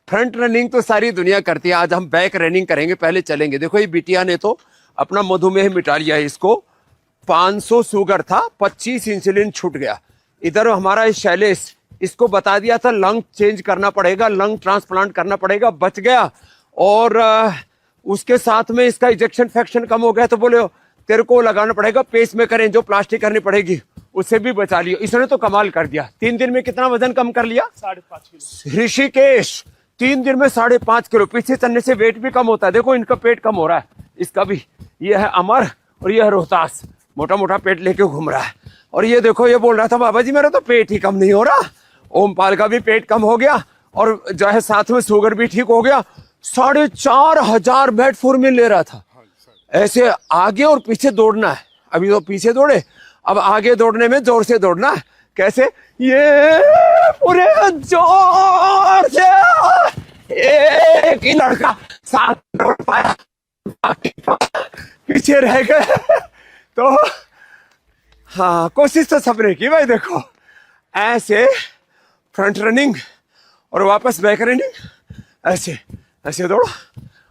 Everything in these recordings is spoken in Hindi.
फ्रंट रनिंग तो सारी दुनिया करती है, आज हम बैक रनिंग करेंगे, पहले चलेंगे। देखो ये बिटिया ने तो अपना मधुमेह मिटा लिया है। इसको 500 शुगर था, 25 इंसुलिन छूट गया। इधर हमारा शैलेश, इसको बता दिया था लंग चेंज करना पड़ेगा, लंग ट्रांसप्लांट करना पड़ेगा, बच गया। और उसके साथ में इसका इजेक्शन फ्रैक्शन कम हो गया, तो बोले तेरे को लगाना पड़ेगा पेस में करें, जो प्लास्टिक करनी पड़ेगी, उससे भी बचा लिया। इसने तो कमाल कर दिया, 3 दिन में कितना वजन कम कर लिया? 5.5 किलो। ऋषिकेश 3 दिन में 5.5 किलो। पीछे चलने से वेट भी कम होता है। देखो इनका पेट कम हो रहा है, इसका भी। ये है अमर और ये है रोहतास, मोटा मोटा पेट लेके घूम रहा है। और ये देखो ये बोल रहा था बाबा जी मेरा तो पेट ही कम नहीं हो रहा। ओमपाल का भी पेट कम हो गया और जो है साथ में शुगर भी ठीक हो गया। 4,500 मेटफॉर्मिन ले रहा था। ऐसे आगे और पीछे दौड़ना है। अभी तो पीछे दौड़े, अब आगे दौड़ने में जोर से दौड़ना है। कैसे? ये पूरे जोर से। एक ही लड़का साथ दौड़ पाया, पीछे रह गए। तो हाँ, कोशिश तो सबने की भाई। देखो ऐसे फ्रंट रनिंग और वापस बैक रनिंग, ऐसे ऐसे दौड़ो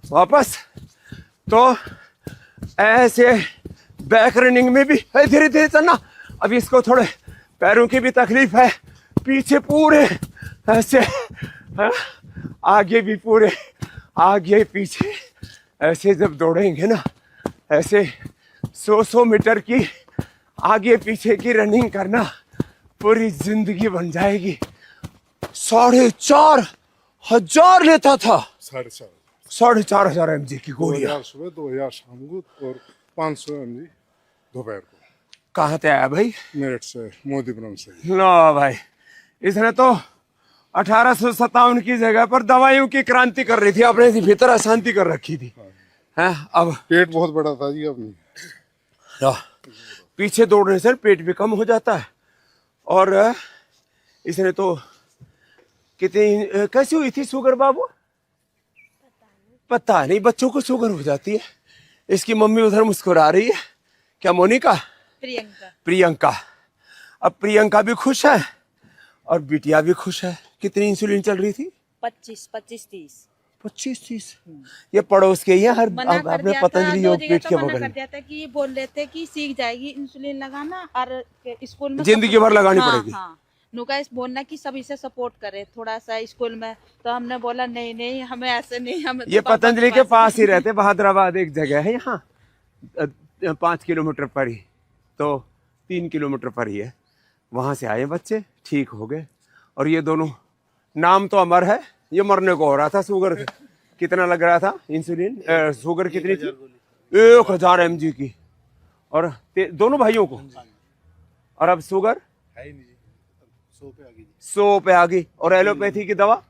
वापस। तो ऐसे बैक रनिंग में भी धीरे धीरे चलना। अभी इसको थोड़े पैरों की भी तकलीफ है, पीछे पूरे ऐसे, आगे भी पूरे, आगे पीछे ऐसे जब दौड़ेंगे ना, ऐसे 100 मीटर की आगे पीछे की रनिंग करना पूरी जिंदगी बन जाएगी। 4,500 लेता था। 4,500 mg की गोलियां। 2000 सुबह, 2000 शाम को और 500 mg दोपहर को। कहाँ से आया भाई? मेरठ से, मोदीपुरम से। लो भाई, इसने तो 1857 की जगह पर दवाइयों की क्रांति कर रही थी, अपने भीतर अशांति कर रखी थी। हैं अब पेट बहुत बड़ा था जी अपनी। पीछे दौड़ने से पेट भी कम हो जाता है। और इसने तो कितनी, कैसी हुई थी शुगर बाबू? पता नहीं, बच्चों को शुगर हो जाती है। इसकी मम्मी उधर मुस्कुरा रही है। क्या मोनिका? प्रियंका। अब प्रियंका भी खुश है और बिटिया भी खुश है। कितनी इंसुलिन चल रही थी? 25-30। 25-30। ये पड़ोस के ही है, हर मना कर अपने दिया था, पतंजलि 2 योग जगह पीठ तो के मना बगल कर में। दिया था कि ये बोल रहे थे कि सीख जाएगी इंसुलिन लगाना और स्कूल में जिंदगी भर लगानी पड़ेगी। हाँ, नुका इस बोलना कि सब इसे सपोर्ट करे थोड़ा सा स्कूल में। तो हमने बोला नहीं नहीं, हमें ऐसे नहीं, हमें ये तो पापा पतंजलि के पास ही रहते, बहादुराबाद एक जगह है यहाँ, 5 किलोमीटर पर ही, तो 3 किलोमीटर पर ही है। वहां से आए बच्चे, ठीक हो गए। और ये दोनों, नाम तो अमर है, ये मरने को हो रहा था शुगर से। कितना लग रहा था इंसुलिन? शुगर कितनी थी? 1000 mg की। और दोनों भाइयों को। और अब शुगर 100 पे आ गई। और एलोपैथी की दवा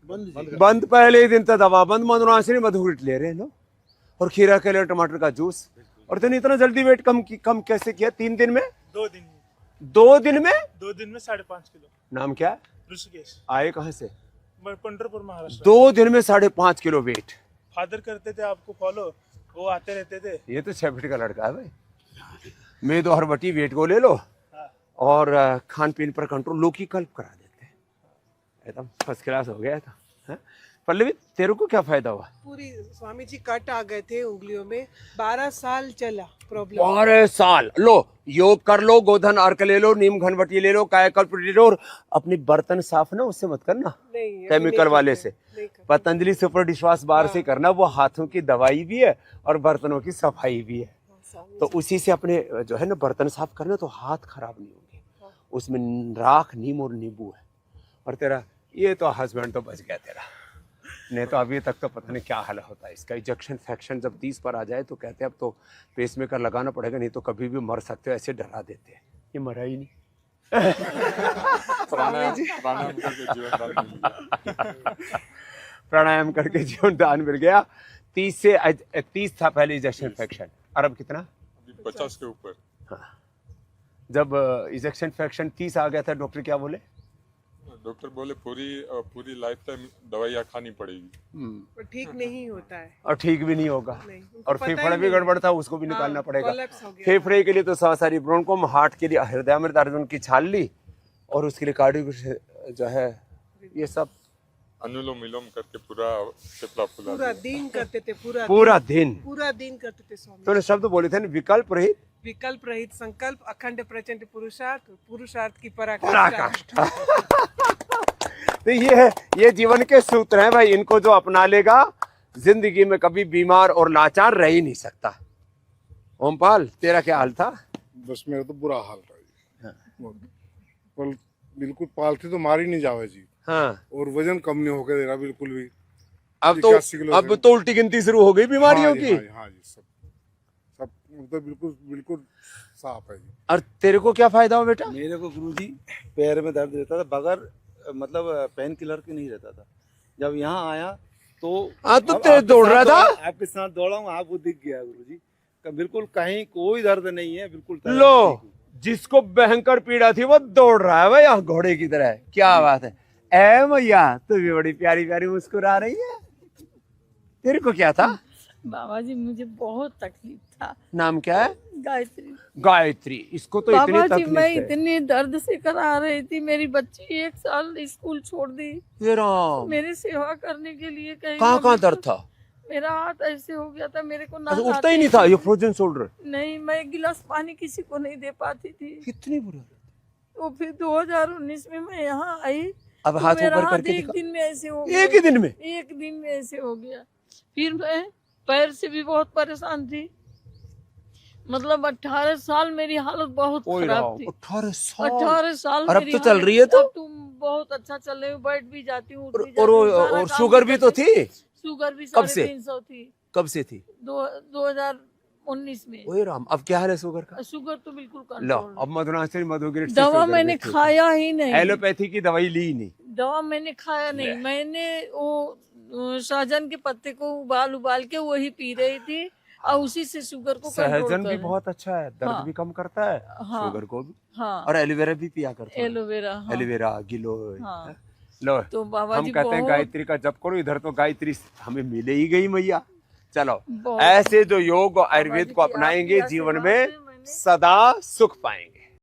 बंद। पहले ही दिन तक दवा बंद। मधुराशनी मधुरिट ले रहे हैं लोग, और खीरा के लिए टमाटर का जूस। और तेने इतना जल्दी वेट कम कैसे किया? 3 दिन में? 2 दिन। 2 दिन में? 2 दिन में 5.5 किलो। नाम क्या? ऋषिकेश। आए कहाँ से? पंढरपुर, महाराष्ट्र। 2 दिन में 5.5 किलो वेट। फादर करते थे आपको फॉलो, वो आते रहते थे। ये तो 6 फीट का लड़का है भाई। मैं तो हर बटी वेट को ले लो और खान पीन पर कंट्रोल, लोग की कल्प करा देते हैं। एकदम फर्स्ट क्लास हो गया था। पल्लवी, तेरे को क्या फायदा हुआ? पूरी स्वामी जी कट आ गए थे उंगलियों में, 12 साल चला प्रॉब्लम। 12 साल। लो योग कर लो, गोधन अर्क ले लो, नीम घनवटी ले लो, कायाकल्प ले लो। और अपने बर्तन साफ ना उससे मत करना, केमिकल वाले से। पतंजलि सुपर डिशवॉश बार से करना। वो हाथों की दवाई भी है और बर्तनों की सफाई भी है। तो उसी से अपने जो है ना बर्तन साफ करना, तो हाथ खराब नहीं होंगे। उसमें राख, नीम और नींबू है। और तेरा ये तो हस्बैंड तो बच गया तेरा, नहीं तो अभी तक तो पता नहीं क्या हाल होता है इसका। इजेक्शन फ्रैक्शन जब 30 पर आ जाए तो कहते हैं अब तो पेसमेकर लगाना पड़ेगा, नहीं तो कभी भी मर सकते हो, ऐसे डरा देते हैं। ये मरा ही नहीं। प्राणायाम करके जीवन दान मिल गया। 30 था पहले इजेक्शन फ्रैक्शन, और अब कितना? 50 के ऊपर। हाँ, जब इजेक्शन फ्रैक्शन 30 आ गया था, डॉक्टर क्या बोले? डॉक्टर बोले पूरी लाइफ टाइम दवाइयाँ खानी पड़ेगी। ठीक नहीं होता है और ठीक भी नहीं होगा। और फेफड़े भी गड़बड़ था, उसको भी निकालना पड़ेगा। कोलैप्स हो गया। फेफड़े के लिए तो सारी ब्रोंकोम, हार्ट के लिए हृदयामृत अर्जुन की छाल ली, और उसके लिए कार्डियो जो है ये सब अनुलोम विलोम करके पूरा फेफड़ा फुला पूरा दिया। दिन करते थे, पूरा पूरा दिन करते थे स्वामी। तूने शब्द बोले थे ना, विकल्प रहित विकल्प रहित संकल्प, अखंड प्रचंड पुरुषार्थ, पुरुषार्थ की पराकाष्ठा। पराकाष्ठा। तो ये जीवन के सूत्र हैं भाई, इनको जो अपना लेगा जिंदगी में कभी बीमार और लाचार रह ही नहीं सकता। ओमपाल, तेरा क्या हाल था? बस मेरा तो बुरा हाल रहा जी। पर बिल्कुल पालथी तो मारी नहीं जावे जी। हाँ, और वजन कम नहीं होकर दे रहा बिल्कुल भी। अब 81 किलो अब से। तो उल्टी गिनती शुरू हो गई बीमारियों हाँ जी, की। हाँ जी, हाँ जी, सब मतलब बिल्कुल बिल्कुल साफ है जी। और तेरे को क्या फायदा हो बेटा? मेरे को गुरुजी पैर में दर्द रहता था, बगैर मतलब पेन किलर के नहीं रहता था। जब यहाँ आया तो हाँ, तो अब तेरे आपके दौड़ साथ रहा था? आपके साथ दौड़ा हूँ, आपको दिख गया गुरुजी। बिल्कुल कहीं कोई दर्द नहीं है, बिल्कुल ठीक लो, हूँ। जिसको भयंकर पीड़ा थी वो दौड़ रहा है भाई यहाँ घोड़े की तरह। क्या बात है। ए मैया, तू भी बड़ी प्यारी प्यारी मुस्कुरा रही है। तेरे को क्या था? बाबा जी मुझे बहुत तकलीफ था। नाम क्या है? गायत्री। गायत्री। इसको तो इतनी बाबा जी तकलीफ मैं है। इतने दर्द से करा रही थी, मेरी बच्ची 1 साल स्कूल छोड़ दी ये राम, मेरी सेवा करने के लिए। कहीं कहाँ दर्द था? मेरा हाथ ऐसे हो गया था, मेरे को ना अच्छा, उठता ही नहीं था। ये फ्रोजन शोल्डर। नहीं, मैं 1 गिलास पानी किसी को नहीं दे पाती थी। कितनी बुरी। तो फिर 2019 में मैं यहाँ आई। अब तो हाथ मेरा ऊपर हाथ करके एक दिखा। दिन में ऐसे हो गया। एक ही दिन में? एक दिन में ऐसे हो गया। फिर मैं पैर से भी बहुत परेशान थी। मतलब 18 साल मेरी हालत बहुत ओए खराब राम, थी। 18 साल। 18 साल और अब मेरी तो चल हालत- रही है तो? अब तुम बहुत अच्छा चल रही हूँ, बैठ भी जाती हूँ, उठ भी और जाती हूँ, सारा और काम शुगर भी तो करती- थी? शुगर भी कब से? 350 थी। कब से थी? 2019 में। ओए राम, अब क्या हाल है शुगर का? शुगर तो बिल्कुल लो, कंट्रोल। अब मधुनाशरी मधुगिरी से दवा शुगर मैंने भी ठीक है। खाया ही नहीं। एलोपैथी की दवाई ली नहीं। दवा मैंने खाया नहीं। मैंने वो सहजन के पत्ते को उबाल के वही पी रही थी, और उसी से शुगर को कंट्रोल सहजन कर भी रही। बहुत अच्छा है, दर्द हाँ। भी कम करता है, हाँ। शुगर को भी। हाँ, और एलोवेरा भी पिया करते हैं। एलोवेरा। हाँ। एलोवेरा, गिलो। हाँ। लो, तो बाबा हम जी कहते हैं बहुत- गायत्री का जप करो। इधर तो गायत्री हमें मिले ही गई मैया। चलो, बहुत- ऐसे जो योग और बाबा आयुर्वेद जी को की अपनाएंगे आशीर्वाद जीवन से में मैंने- सदा सुख पाएंगे।